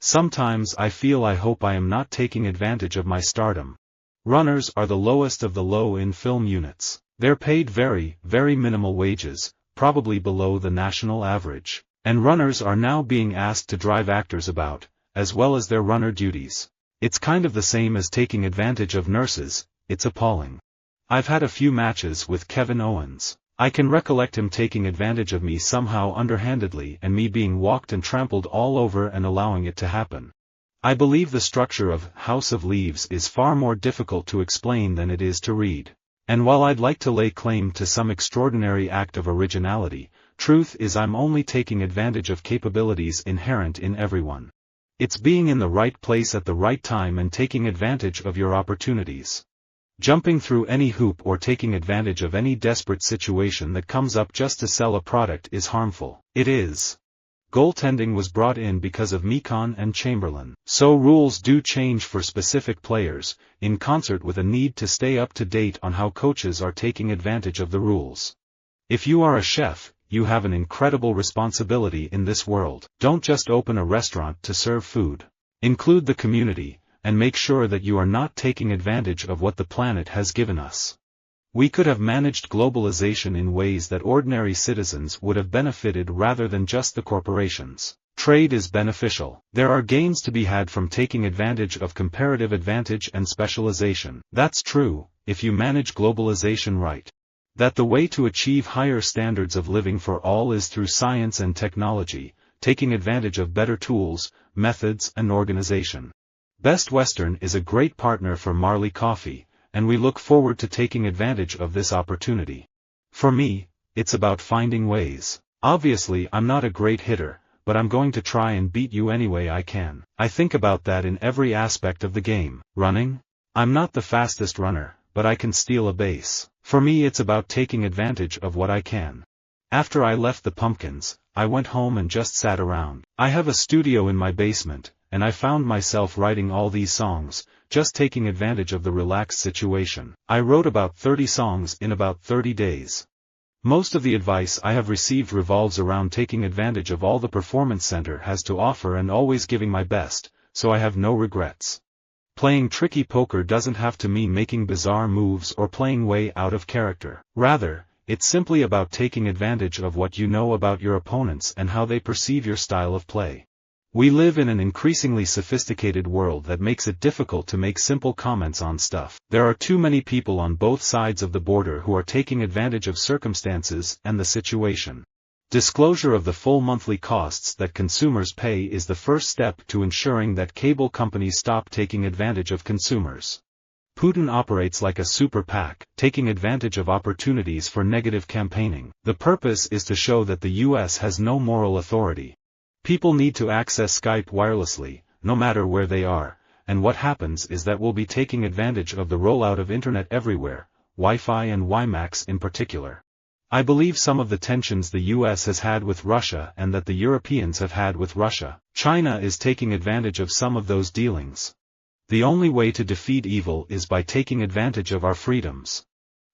Sometimes I feel I hope I am not taking advantage of my stardom. Runners are the lowest of the low in film units. They're paid very, very minimal wages, probably below the national average. And runners are now being asked to drive actors about, as well as their runner duties. It's kind of the same as taking advantage of nurses. It's appalling. I've had a few matches with Kevin Owens. I can recollect him taking advantage of me somehow underhandedly and me being walked and trampled all over and allowing it to happen. I believe the structure of House of Leaves is far more difficult to explain than it is to read. And while I'd like to lay claim to some extraordinary act of originality, truth is I'm only taking advantage of capabilities inherent in everyone. It's being in the right place at the right time and taking advantage of your opportunities. Jumping through any hoop or taking advantage of any desperate situation that comes up just to sell a product is harmful. It is. Goaltending was brought in because of Mekon and Chamberlain. So rules do change for specific players, in concert with a need to stay up to date on how coaches are taking advantage of the rules. If you are a chef, you have an incredible responsibility in this world. Don't just open a restaurant to serve food. Include the community, and make sure that you are not taking advantage of what the planet has given us. We could have managed globalization in ways that ordinary citizens would have benefited rather than just the corporations. Trade is beneficial. There are gains to be had from taking advantage of comparative advantage and specialization. That's true, if you manage globalization right. That the way to achieve higher standards of living for all is through science and technology, taking advantage of better tools, methods and organization. Best Western is a great partner for Marley Coffee, and we look forward to taking advantage of this opportunity. For me, it's about finding ways. Obviously I'm not a great hitter, but I'm going to try and beat you any way I can. I think about that in every aspect of the game. Running? I'm not the fastest runner, but I can steal a base. For me it's about taking advantage of what I can. After I left the Pumpkins, I went home and just sat around. I have a studio in my basement, and I found myself writing all these songs, just taking advantage of the relaxed situation. I wrote about 30 songs in about 30 days. Most of the advice I have received revolves around taking advantage of all the Performance Center has to offer and always giving my best, so I have no regrets. Playing tricky poker doesn't have to mean making bizarre moves or playing way out of character. Rather, it's simply about taking advantage of what you know about your opponents and how they perceive your style of play. We live in an increasingly sophisticated world that makes it difficult to make simple comments on stuff. There are too many people on both sides of the border who are taking advantage of circumstances and the situation. Disclosure of the full monthly costs that consumers pay is the first step to ensuring that cable companies stop taking advantage of consumers. Putin operates like a super PAC, taking advantage of opportunities for negative campaigning. The purpose is to show that the US has no moral authority. People need to access Skype wirelessly, no matter where they are, and what happens is that we'll be taking advantage of the rollout of Internet everywhere, Wi-Fi and WiMAX in particular. I believe some of the tensions the US has had with Russia and that the Europeans have had with Russia. China is taking advantage of some of those dealings. The only way to defeat evil is by taking advantage of our freedoms.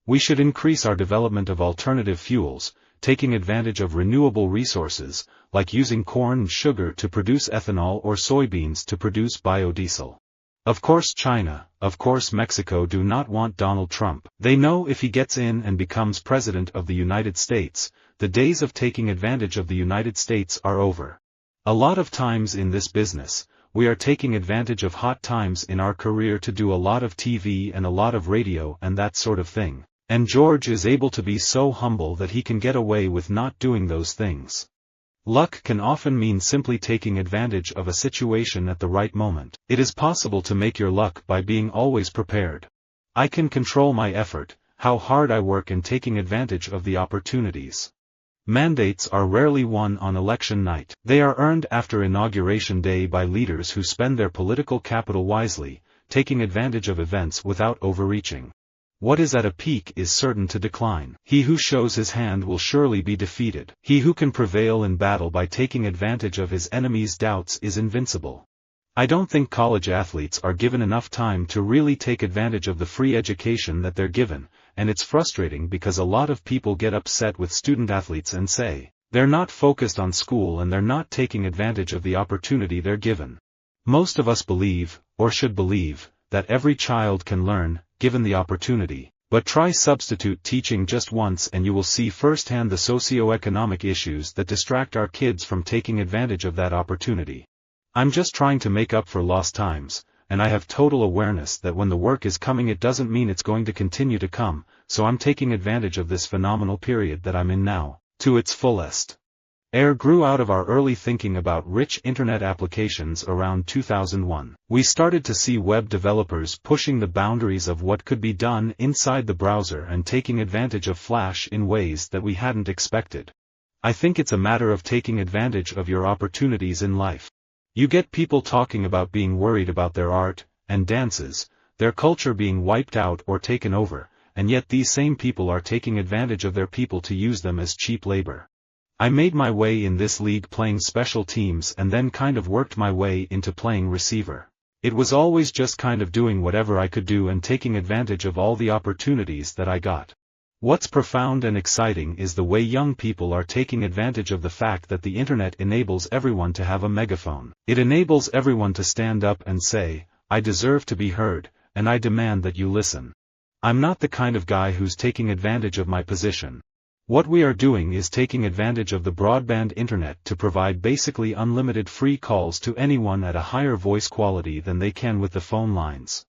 We should increase our development of alternative fuels, taking advantage of renewable resources, like using corn and sugar to produce ethanol or soybeans to produce biodiesel. Of course China, of course Mexico do not want Donald Trump. They know if he gets in and becomes president of the United States, the days of taking advantage of the United States are over. A lot of times in this business, we are taking advantage of hot times in our career to do a lot of TV and a lot of radio and that sort of thing. And George is able to be so humble that he can get away with not doing those things. Luck can often mean simply taking advantage of a situation at the right moment. It is possible to make your luck by being always prepared. I can control my effort, how hard I work in taking advantage of the opportunities. Mandates are rarely won on election night. They are earned after Inauguration Day by leaders who spend their political capital wisely, taking advantage of events without overreaching. What is at a peak is certain to decline. He who shows his hand will surely be defeated. He who can prevail in battle by taking advantage of his enemy's doubts is invincible. I don't think college athletes are given enough time to really take advantage of the free education that they're given, and it's frustrating because a lot of people get upset with student athletes and say, they're not focused on school and they're not taking advantage of the opportunity they're given. Most of us believe, or should believe, that every child can learn, given the opportunity. But try substitute teaching just once and you will see firsthand the socio-economic issues that distract our kids from taking advantage of that opportunity. I'm just trying to make up for lost times, and I have total awareness that when the work is coming it doesn't mean it's going to continue to come, so I'm taking advantage of this phenomenal period that I'm in now, to its fullest. Air grew out of our early thinking about rich internet applications around 2001. We started to see web developers pushing the boundaries of what could be done inside the browser and taking advantage of Flash in ways that we hadn't expected. I think it's a matter of taking advantage of your opportunities in life. You get people talking about being worried about their art and dances, their culture being wiped out or taken over, and yet these same people are taking advantage of their people to use them as cheap labor. I made my way in this league playing special teams and then kind of worked my way into playing receiver. It was always just kind of doing whatever I could do and taking advantage of all the opportunities that I got. What's profound and exciting is the way young people are taking advantage of the fact that the internet enables everyone to have a megaphone. It enables everyone to stand up and say, I deserve to be heard, and I demand that you listen. I'm not the kind of guy who's taking advantage of my position. What we are doing is taking advantage of the broadband internet to provide basically unlimited free calls to anyone at a higher voice quality than they can with the phone lines.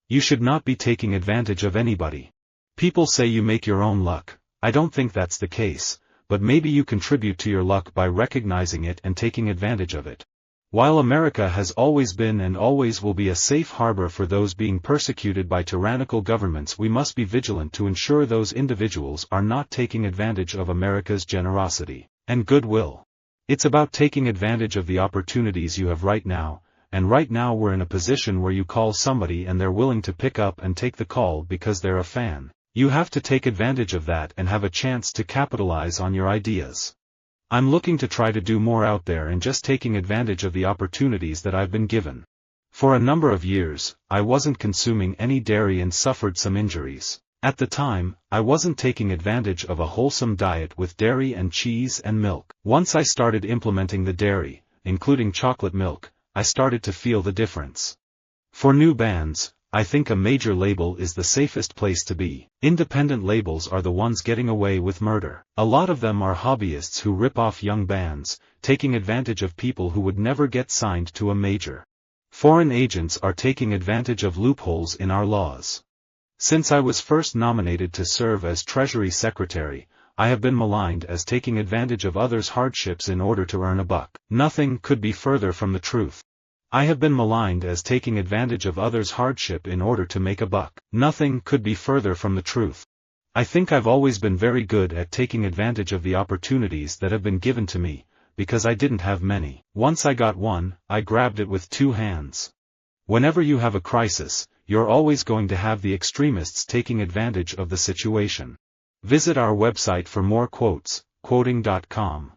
You should not be taking advantage of anybody. People say you make your own luck. I don't think that's the case, but maybe you contribute to your luck by recognizing it and taking advantage of it. While America has always been and always will be a safe harbor for those being persecuted by tyrannical governments, we must be vigilant to ensure those individuals are not taking advantage of America's generosity and goodwill. It's about taking advantage of the opportunities you have right now, and right now we're in a position where you call somebody and they're willing to pick up and take the call because they're a fan. You have to take advantage of that and have a chance to capitalize on your ideas. I'm looking to try to do more out there and just taking advantage of the opportunities that I've been given. For a number of years, I wasn't consuming any dairy and suffered some injuries. At the time, I wasn't taking advantage of a wholesome diet with dairy and cheese and milk. Once I started implementing the dairy, including chocolate milk, I started to feel the difference. For new bands, I think a major label is the safest place to be. Independent labels are the ones getting away with murder. A lot of them are hobbyists who rip off young bands, taking advantage of people who would never get signed to a major. Foreign agents are taking advantage of loopholes in our laws. Since I was first nominated to serve as Treasury Secretary, I have been maligned as taking advantage of others' hardships in order to earn a buck. Nothing could be further from the truth. I have been maligned as taking advantage of others' hardship in order to make a buck. Nothing could be further from the truth. I think I've always been very good at taking advantage of the opportunities that have been given to me, because I didn't have many. Once I got one, I grabbed it with two hands. Whenever you have a crisis, you're always going to have the extremists taking advantage of the situation. Visit our website for more quotes, quoting.com.